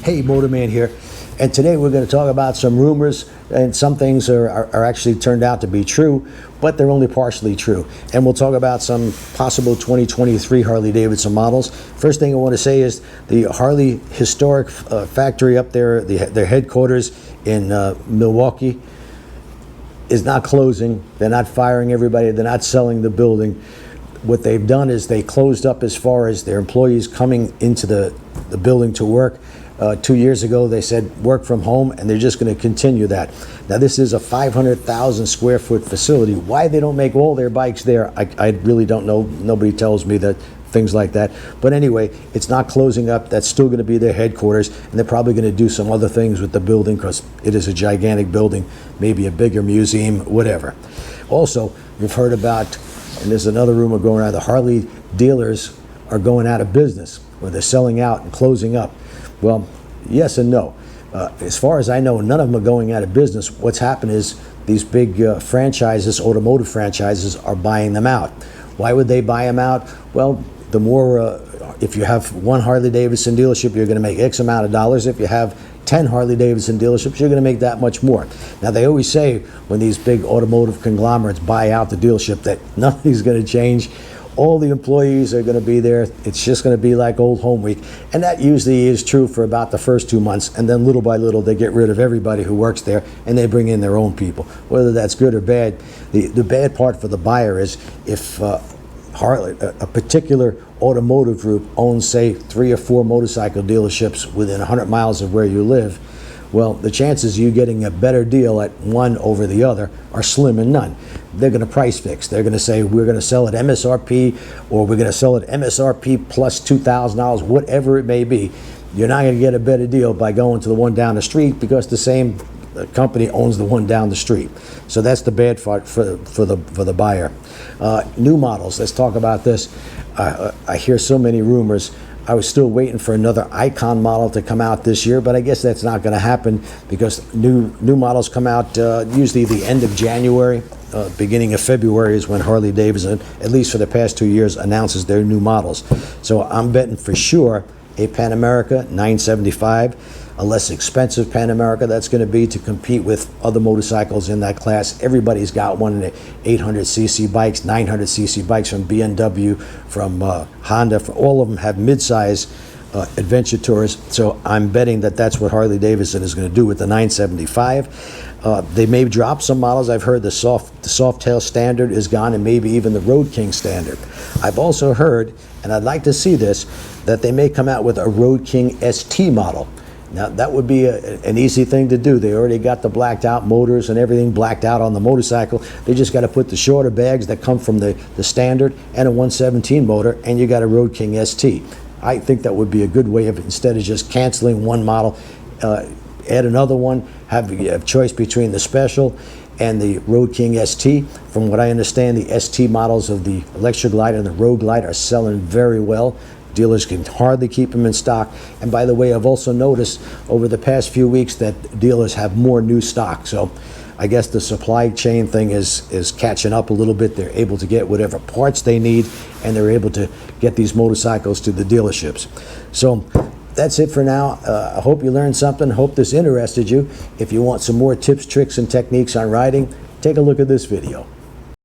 Hey, Motorman here, and today we're going to talk about some rumors, and some things are actually turned out to be true, but they're only partially true. And we'll talk about some possible 2023 Harley Davidson models. First thing I want to say is the Harley historic factory up there, their headquarters in Milwaukee, is not closing. They're not firing everybody. They're not selling the building. What they've done is they closed up as far as their employees coming into the building to work. 2 years ago, they said work from home, and they're just going to continue that. Now, this is a 500,000 square foot facility. Why they don't make all their bikes there, I really don't know. Nobody tells me that things like that. But anyway, it's not closing up. That's still going to be their headquarters, and they're probably going to do some other things with the building because it is a gigantic building, maybe a bigger museum, whatever. Also, we've heard about, and there's another rumor going around, the Harley dealers are going out of business, or they're selling out and closing up. Well, yes and no. As far as I know, none of them are going out of business. What's happened is these big franchises, automotive franchises, are buying them out. Why would they buy them out? Well, the more, if you have one Harley Davidson dealership, you're going to make X amount of dollars. If you have 10 Harley Davidson dealerships, you're going to make that much more. Now, they always say when these big automotive conglomerates buy out the dealership that nothing's going to change. All the employees are going to be there. It's just going to be like old home week. And that usually is true for about the first 2 months. And then little by little, they get rid of everybody who works there and they bring in their own people. Whether that's good or bad, the bad part for the buyer is if Harley, a particular automotive group owns, say, 3 or 4 motorcycle dealerships within 100 miles of where you live, well, the chances of you getting a better deal at one over the other are slim and none. They're going to price fix. They're going to say, we're going to sell at MSRP, or we're going to sell at MSRP plus $2,000, whatever it may be. You're not going to get a better deal by going to the one down the street because the same company owns the one down the street. So that's the bad part for the buyer. New models, let's talk about this. I hear so many rumors. I was still waiting for another Icon model to come out this year, but I guess that's not going to happen because new models come out usually the end of January. Beginning of February is when Harley Davidson, at least for the past 2 years, announces their new models. So I'm betting for sure a Pan America 975, a less expensive Pan America that's going to be to compete with other motorcycles in that class. Everybody's got one in the 800cc bikes, 900cc bikes from BMW, from Honda. All of them have mid-size adventure tours. So I'm betting that that's what Harley Davidson is going to do with the 975. They may drop some models. I've heard the Softail Standard is gone, and maybe even the Road King Standard. I've also heard, and I'd like to see this, that they may come out with a Road King ST model. Now, that would be an easy thing to do. They already got the blacked out motors and everything blacked out on the motorcycle. They just got to put the shorter bags that come from the Standard and a 117 motor, and you got a Road King ST. I think that would be a good way of, instead of just canceling one model, add another one, have a choice between the Special and the Road King ST. From what I understand, the ST models of the Electra Glide and the Road Glide are selling very well. Dealers can hardly keep them in stock. And by the way, I've also noticed over the past few weeks that dealers have more new stock. So I guess the supply chain thing is catching up a little bit. They're able to get whatever parts they need, and they're able to get these motorcycles to the dealerships. So that's it for now. I hope you learned something. Hope this interested you. If you want some more tips, tricks, and techniques on riding, take a look at this video.